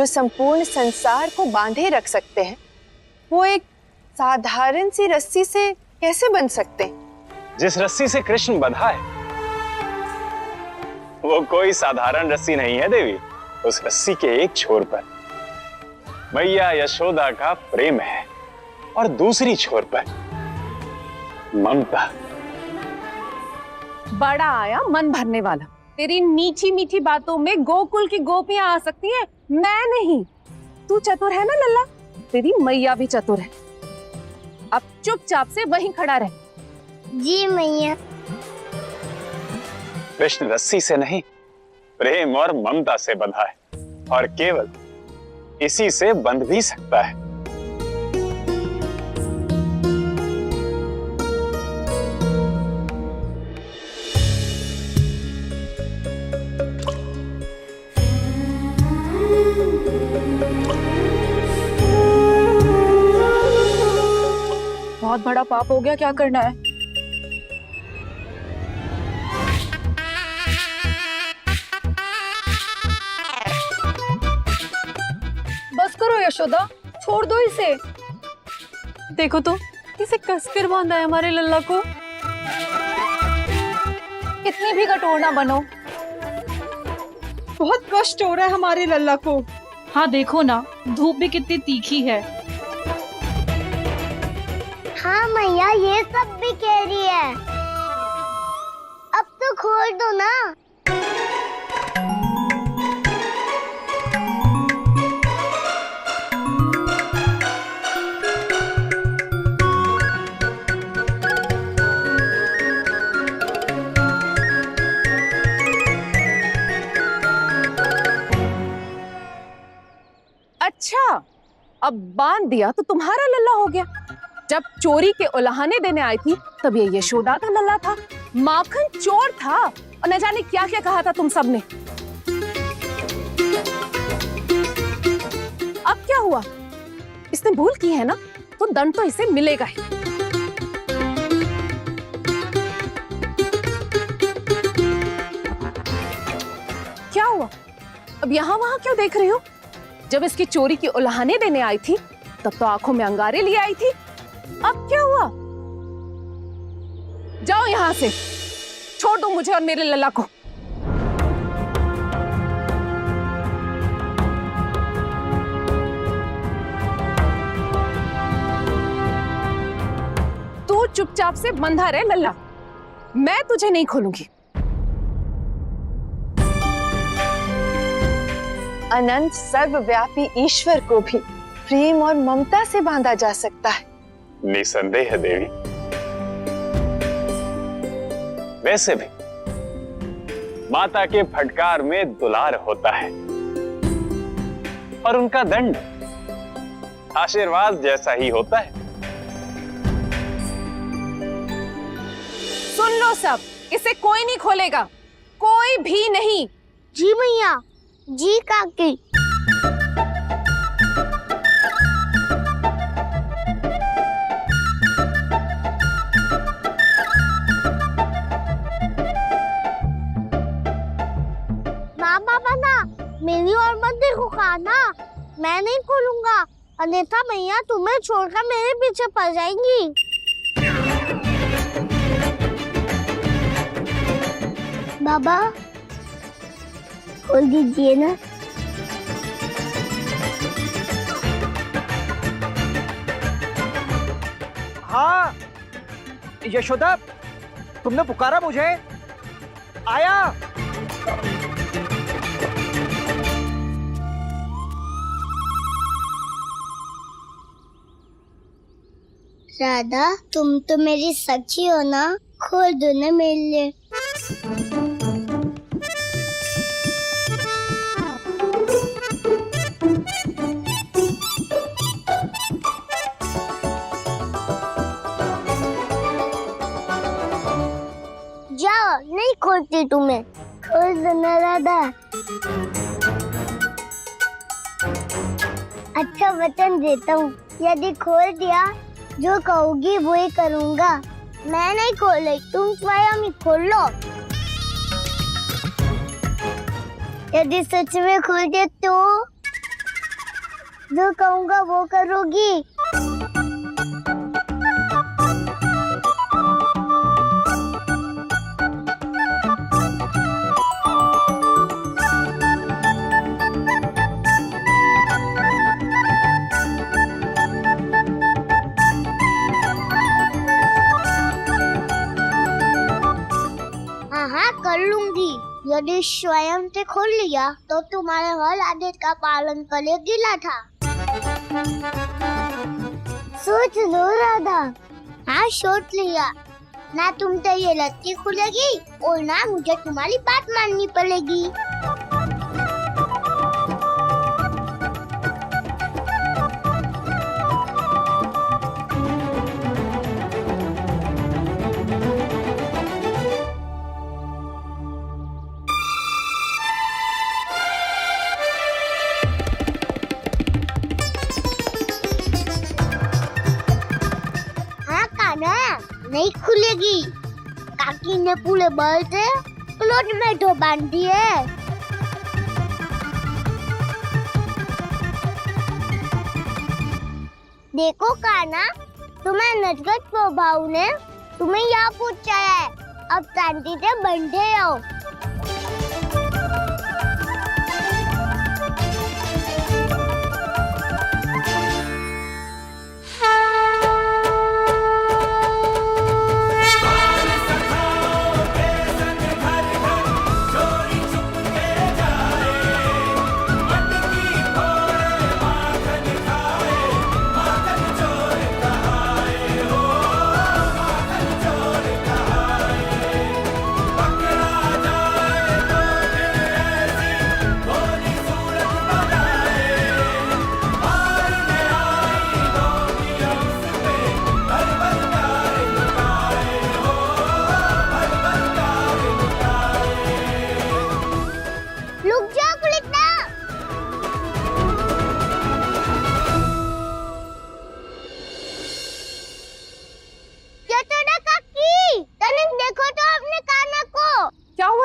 जो संपूर्ण संसार को बांधे रख सकते हैं, वो एक साधारण सी रस्सी से कैसे बंध सकते हैं? जिस रस्सी से कृष्ण बंधा है वो कोई साधारण रस्सी नहीं है देवी। उस रस्सी के एक छोर पर मैया यशोदा का प्रेम है और दूसरी छोर पर ममता। बड़ा आया मन भरने वाला। तेरी मीठी मीठी बातों में गोकुल की गोपियां आ सकती हैं, मैं नहीं। तू चतुर है ना लल्ला, तेरी मैया भी चतुर है। अब चुपचाप से वहीं खड़ा रह। जी मैया। कृष्ण रस्सी से नहीं, प्रेम और ममता से बंधा है और केवल इसी से बंध भी सकता है। बहुत बड़ा पाप हो गया, क्या करना है? बस करो यशोदा, छोड़ दो इसे। देखो तो इसे कसकर बांधा है हमारे लल्ला को। कितनी भी कठोर ना बनो, बहुत कष्ट हो रहा है हमारे लल्ला को। हाँ देखो ना, धूप भी कितनी तीखी है। हाँ मैया, ये सब भी कह रही है। अब तो खोल दो ना। अच्छा अब बांध दिया तो तुम्हारा लल्ला हो गया। जब चोरी के उलाहने देने आई थी तब ये यशोदा का लल्ला था। माखन चोर था और न जाने क्या क्या कहा था तुम सबने। अब क्या हुआ? इसने भूल की है ना, तो दंड तो इसे मिलेगा ही। क्या हुआ? अब यहाँ वहां क्यों देख रही हो? जब इसकी चोरी की उलाहने देने आई थी तब तो आंखों में अंगारे लिए आई थी। अब क्या हुआ? जाओ यहां से, छोड़ दो मुझे और मेरे लल्ला को। तू चुपचाप से बंधा रहे लल्ला, मैं तुझे नहीं खोलूंगी। अनंत सर्वव्यापी ईश्वर को भी प्रेम और ममता से बांधा जा सकता है। निसंदेह है देवी। वैसे भी माता के फटकार में दुलार होता है और उनका दंड आशीर्वाद जैसा ही होता है। सुन लो सब, इसे कोई नहीं खोलेगा, कोई भी नहीं। जी मैया। जी काकी। मेरी और मत देखो खाना, मैं नहीं खोलूंगा, अन्यथा मैया तुम्हें छोड़कर मेरे पीछे पड़ जाएंगी। बाबा खोल दीजिए ना। हाँ यशोदा, तुमने पुकारा मुझे, आया। राधा, तुम तो मेरी सच्ची हो ना, खोल दो ना मेरे लिए। जाओ, नहीं खोलती तुम्हें, खोल दो ना राधा। अच्छा वचन देता हूँ, यदि खोल दिया जो कहोगी वो ही करूँगा। मैं नहीं खोले, तुम स्वयं ही खोल लो। यदि सच में खोल दे तो जो कहूँगा वो करोगी? हाँ कर लूंगी। यदि स्वयं से खोल लिया तो तुम्हारे हर आदेश का पालन करेगी राधा। सोच लो राधा। हाँ सोच लिया। ना तुमसे ये रस्सी खुलेगी और ना मुझे तुम्हारी बात माननी पड़ेगी। नहीं खुलेगी। काकी ने पूरे बल से प्लॉट में तो बांधी है। देखो काना, तुम्हें नटखट स्वभाव ने तुम्हें यहाँ पूछा है। अब शांति से बंधे रहो।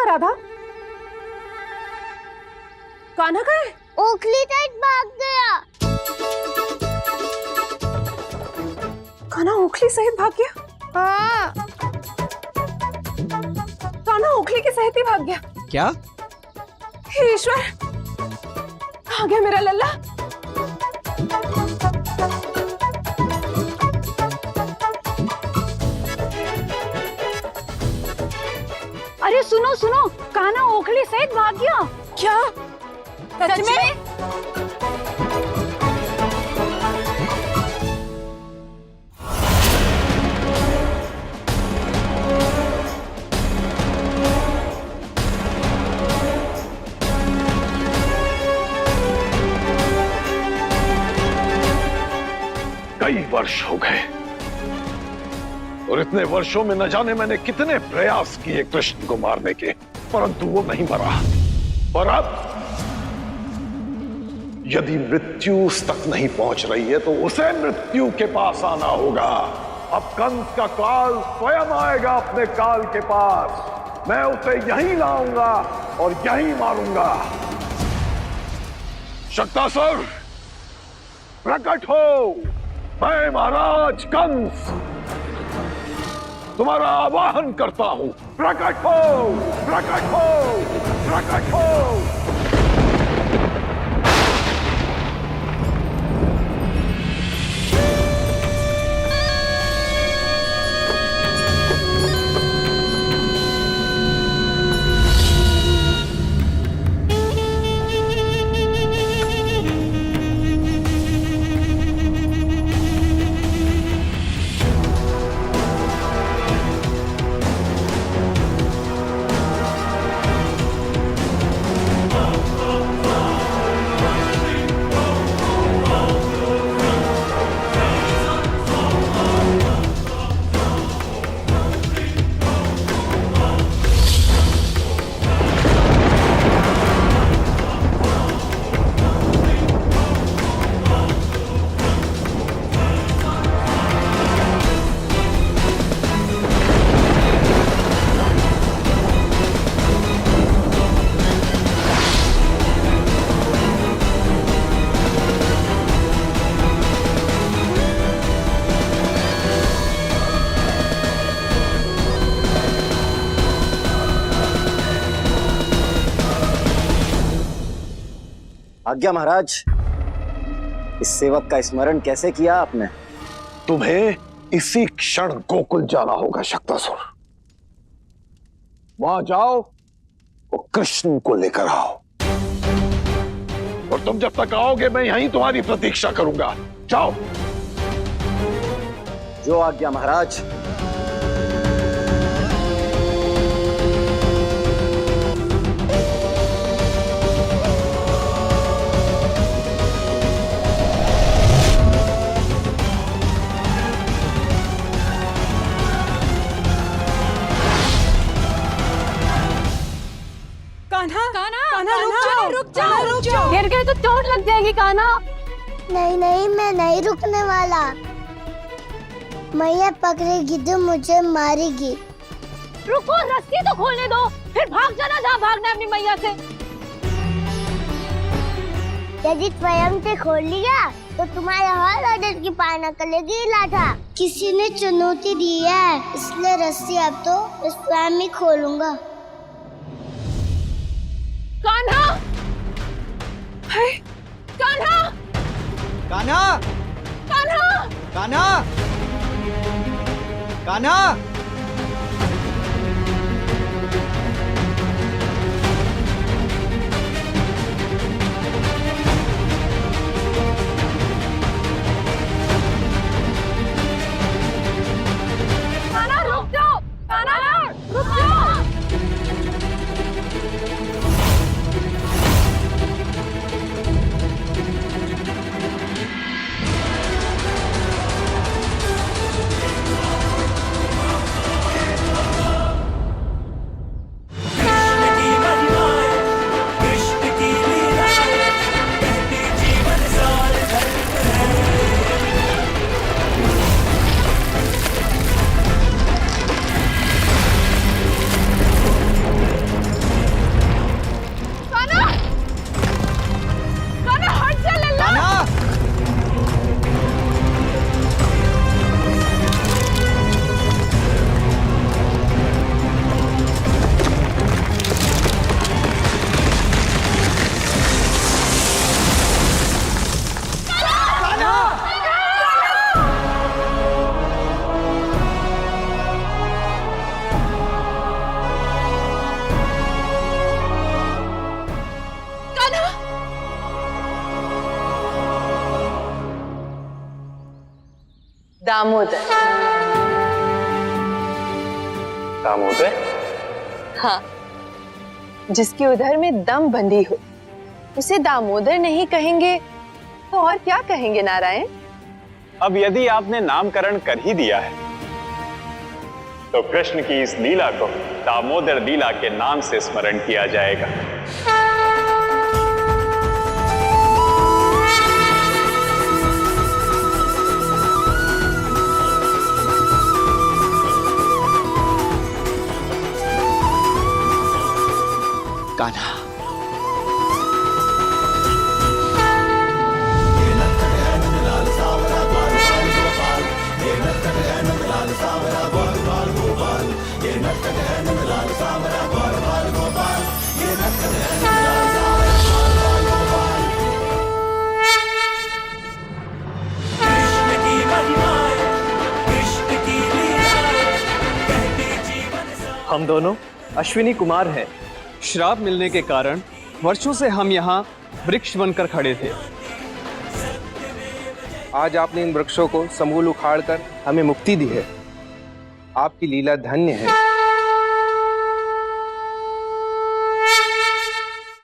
राधा, कान्हा कहाँ है? ओखली साइड भाग गया। कान्हा ओखली सहित भाग गया? हाँ। कान्हा ओखली के सहित ही भाग गया? क्या? हे ईश्वर, कहाँ गया मेरा लल्ला? अरे सुनो सुनो, कान्हा ओखली सहित भाग गया। क्या? सच में? कई वर्ष हो गए और इतने वर्षों में न जाने मैंने कितने प्रयास किए कृष्ण को मारने के, परंतु वो नहीं मरा। और अब यदि मृत्यु उस तक नहीं पहुंच रही है तो उसे मृत्यु के पास आना होगा। अब कंस का काल स्वयं आएगा अपने काल के पास। मैं उसे यहीं लाऊंगा और यहीं मारूंगा। शक्तासुर प्रकट हो। मैं महाराज कंस तुम्हारा आवाहन करता हूं। प्रकट हो, प्रकट हो, प्रकट हो। आज्ञा महाराज, इस सेवक का स्मरण कैसे किया आपने? तुम्हें इसी क्षण गोकुल जाना होगा शक्तासुर। वहां जाओ और कृष्ण को लेकर आओ, और तुम जब तक आओगे मैं यहीं तुम्हारी प्रतीक्षा करूंगा। जाओ। जो आज्ञा महाराज। रुक जाओ। गिर गए तो चोट लग जाएगी कान्हा। नहीं नहीं, मैं नहीं रुकने वाला। मैया पकड़ेगी तो मुझे मारेगी। रुको, रस्सी तो खोलने दो, फिर भाग जाना जहाँ भागना है अपनी मैया से। यदि स्वयं से खोल लिया तो तुम्हारे हर ऑर्डर की पालना करेगी लाठा। किसी ने चुनौती दी है, इसलिए रस्सी अब तो मैं स्वयं ही खोलूंगा। कान्हा, कान्हा, कान्हा, कान्हा, कान्हा, कान्हा। कान्हा रुक जाओ, कान्हा रुक जाओ। दामोदर। दामोदर? हाँ, जिसकी उधर में दम बंधी हो उसे दामोदर नहीं कहेंगे तो और क्या कहेंगे नारायण? अब यदि आपने नामकरण कर ही दिया है तो कृष्ण की इस लीला को दामोदर लीला के नाम से स्मरण किया जाएगा। कान्हा, हम दोनों अश्विनी कुमार हैं। श्राप मिलने के कारण वर्षों से हम यहाँ वृक्ष बनकर खड़े थे। आज आपने इन वृक्षों को समूल उखाड़कर हमें मुक्ति दी है। आपकी लीला धन्य है।